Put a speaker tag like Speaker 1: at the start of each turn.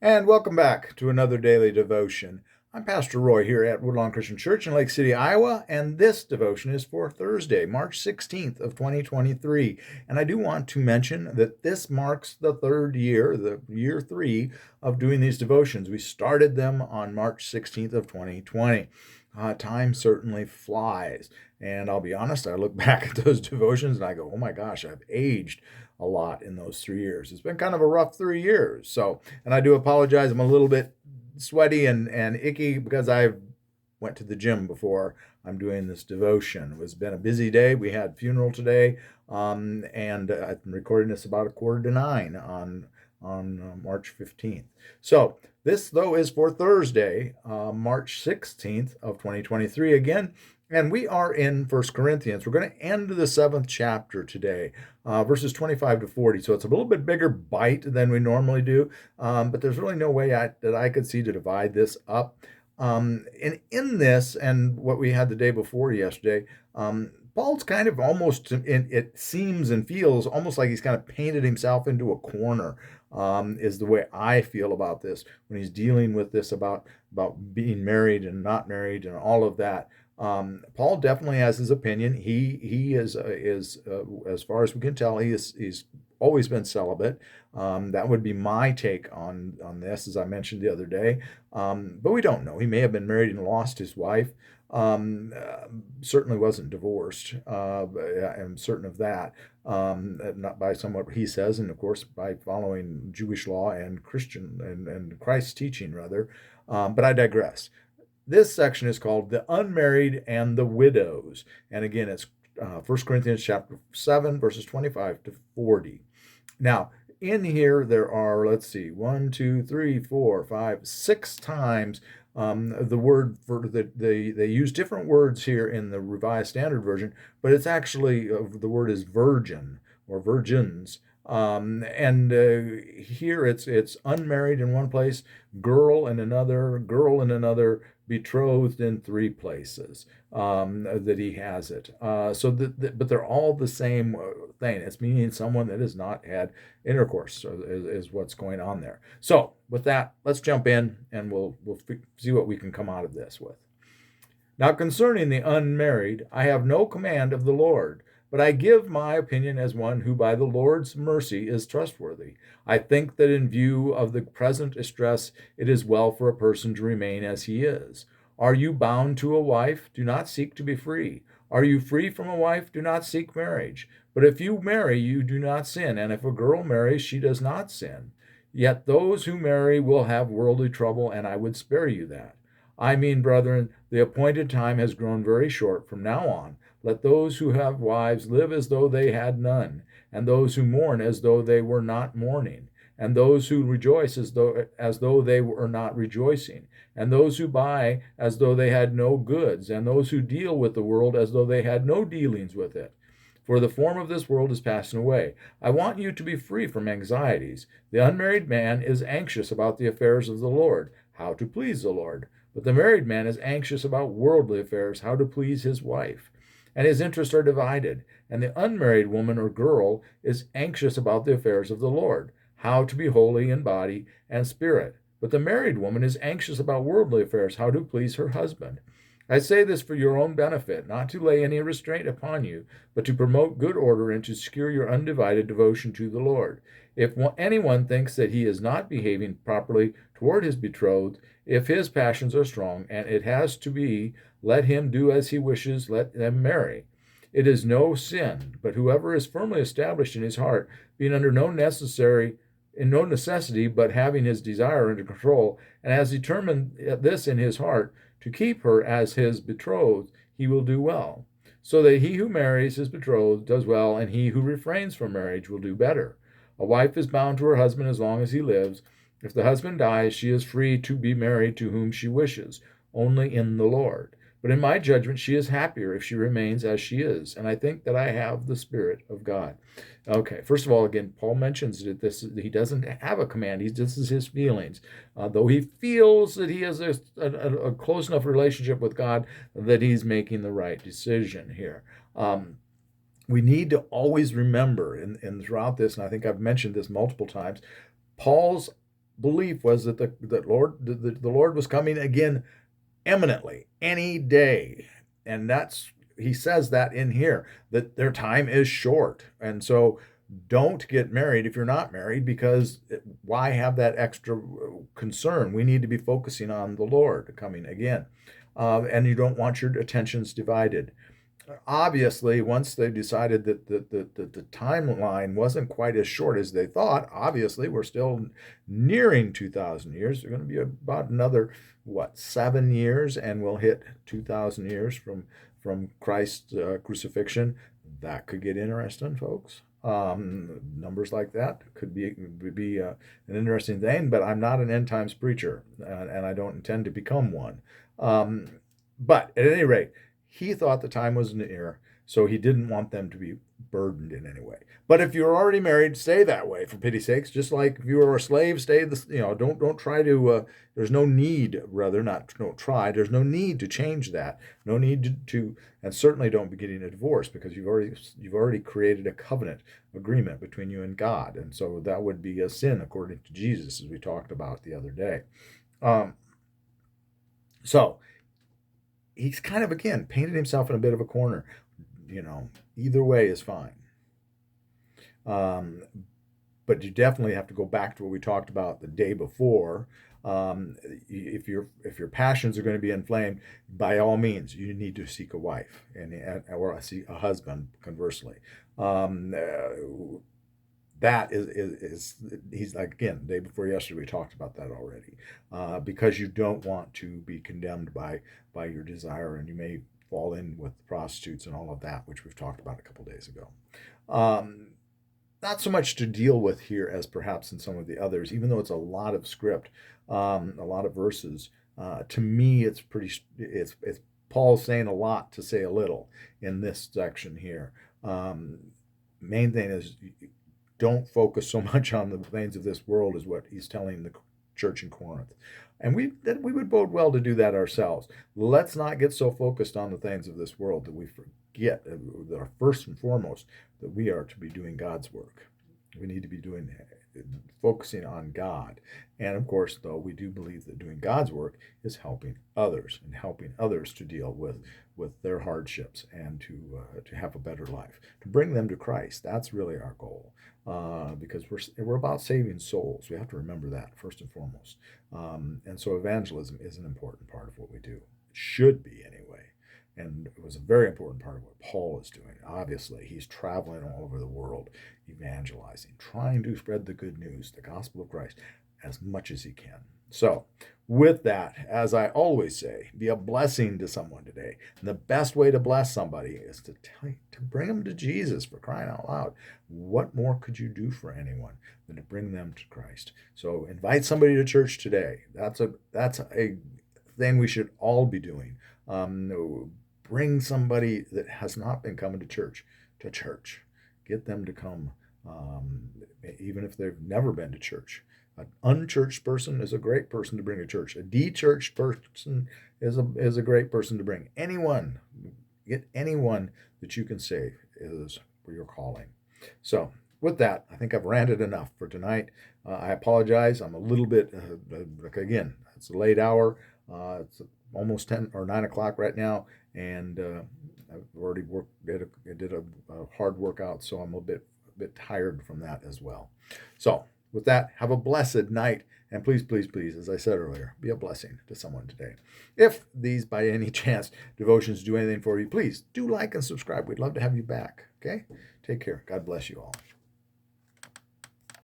Speaker 1: And welcome back to another daily devotion. I'm Pastor Roy here at Woodlawn Christian Church in Lake City, Iowa, and this devotion is for Thursday, March 16th of 2023. And I do want to mention that this marks the third year, the year 3 of doing these devotions. We started them on March 16th of 2020. Time certainly flies. And I'll be honest, I look back at those devotions and I go, oh my gosh, I've aged a lot in those 3 years. It's been kind of a rough 3 years. And I do apologize. I'm a little bit sweaty and icky because I went to the gym before I'm doing this devotion. It's been a busy day. We had funeral today, and I'm recording this about 8:45 on March 15th. So this, though, is for Thursday, March 16th of 2023 again. And we are in First Corinthians. We're going to end the 7th chapter today, verses 25 to 40. So it's a little bit bigger bite than we normally do, but there's really no way that I could see to divide this up. And in this, and what we had the day before yesterday, Paul's kind of almost, it seems and feels almost like he's kind of painted himself into a corner, is the way I feel about this when he's dealing with this about being married and not married and all of that. Paul definitely has his opinion. He is as far as we can tell, he's always been celibate. That would be my take on this, as I mentioned the other day. But we don't know. He may have been married and lost his wife. Certainly wasn't divorced. I'm certain of that. Not by somewhat he says, and of course by following Jewish law and Christian and Christ's teaching rather. But I digress. This section is called The Unmarried and the Widows. And again, it's 1 Corinthians chapter 7, verses 25 to 40. Now, in here, there are, let's see, 1, 2, 3, 4, 5, 6 times the word for they use different words here in the Revised Standard Version, but it's actually, the word is virgin or virgins. And here it's unmarried in one place, girl in another, betrothed in 3 places that he has it. But they're all the same thing. It's meaning someone that has not had intercourse is what's going on there. So with that, let's jump in and we'll see what we can come out of this with. Now concerning the unmarried, I have no command of the Lord, but I give my opinion as one who by the Lord's mercy is trustworthy. I think that in view of the present distress, it is well for a person to remain as he is. Are you bound to a wife? Do not seek to be free. Are you free from a wife? Do not seek marriage. But if you marry, you do not sin, and if a girl marries, she does not sin. Yet those who marry will have worldly trouble, and I would spare you that. I mean, brethren, the appointed time has grown very short. From now on, let those who have wives live as though they had none, and those who mourn as though they were not mourning, and those who rejoice as though they were not rejoicing, and those who buy as though they had no goods, and those who deal with the world as though they had no dealings with it. For the form of this world is passing away. I want you to be free from anxieties. The unmarried man is anxious about the affairs of the Lord, how to please the Lord. But the married man is anxious about worldly affairs, how to please his wife. And his interests are divided. And the unmarried woman or girl is anxious about the affairs of the Lord, how to be holy in body and spirit. But the married woman is anxious about worldly affairs, how to please her husband. I say this for your own benefit, not to lay any restraint upon you, but to promote good order and to secure your undivided devotion to the Lord. If anyone thinks that he is not behaving properly toward his betrothed, if his passions are strong, and it has to be, let him do as he wishes, let them marry. It is no sin, but whoever is firmly established in his heart, being under no necessity, but having his desire under control, and has determined this in his heart, to keep her as his betrothed, he will do well. So that he who marries his betrothed does well, and he who refrains from marriage will do better. A wife is bound to her husband as long as he lives. If the husband dies, she is free to be married to whom she wishes, only in the Lord. But in my judgment, she is happier if she remains as she is, and I think that I have the Spirit of God. Okay, first of all, again, Paul mentions that he doesn't have a command. This is his feelings. Though he feels that he has a close enough relationship with God that he's making the right decision here. We need to always remember, and throughout this, and I think I've mentioned this multiple times, Paul's belief was that the Lord was coming again imminently, any day. And he says that in here, that their time is short. And so don't get married if you're not married, because why have that extra concern? We need to be focusing on the Lord coming again. And you don't want your attentions divided. Obviously, once they decided that the timeline wasn't quite as short as they thought, obviously, we're still nearing 2,000 years. They're going to be about another, 7 years, and we'll hit 2,000 years from Christ's crucifixion. That could get interesting, folks. Numbers like that could be an interesting thing, but I'm not an end times preacher, and I don't intend to become one. But at any rate, he thought the time was near, so he didn't want them to be burdened in any way. But if you're already married, stay that way, for pity's sakes. Just like if you were a slave, stay don't try to. There's no need, rather not don't try. There's no need to change that. No need to, and certainly don't be getting a divorce, because you've already created a covenant agreement between you and God, and so that would be a sin according to Jesus, as we talked about the other day. So he's kind of, again, painted himself in a bit of a corner. Either way is fine. But you definitely have to go back to what we talked about the day before. If your passions are going to be inflamed, by all means, you need to seek a wife or seek a husband. Conversely, that is he's like, again, the day before yesterday, we talked about that already, because you don't want to be condemned by your desire, and you may fall in with prostitutes and all of that, which we've talked about a couple days ago. Not so much to deal with here as perhaps in some of the others, even though it's a lot of script, a lot of verses. To me, it's Paul's saying a lot to say a little in this section here. Main thing is, don't focus so much on the things of this world, is what he's telling the church in Corinth. And we would bode well to do that ourselves. Let's not get so focused on the things of this world that we forget that are first and foremost that we are to be doing God's work. We need to be focusing on God. And of course, though, we do believe that doing God's work is helping others, and helping others to deal with their hardships, and to have a better life, to bring them to Christ. That's really our goal, because we're about saving souls. We have to remember that first and foremost. And so evangelism is an important part of what we do. It should be, anyway. And it was a very important part of what Paul is doing. Obviously, he's traveling all over the world, evangelizing, trying to spread the good news, the gospel of Christ, as much as he can. So, with that, as I always say, be a blessing to someone today. And the best way to bless somebody is to bring them to Jesus, for crying out loud. What more could you do for anyone than to bring them to Christ? So invite somebody to church today. That's a thing we should all be doing. Bring somebody that has not been coming to church. Get them to come, even if they've never been to church. An unchurched person is a great person to bring to church. A de-churched person is a great person to bring. Get anyone that you can save is where you're calling. So with that, I think I've ranted enough for tonight. I apologize. I'm a little bit, again, it's a late hour. It's almost 10 or 9 o'clock right now, and I've already did a hard workout, so I'm a bit tired from that as well. So with that, have a blessed night, and please, please, please, as I said earlier, be a blessing to someone today. If these, by any chance, devotions do anything for you, please do like and subscribe. We'd love to have you back. Okay? Take care. God bless you all.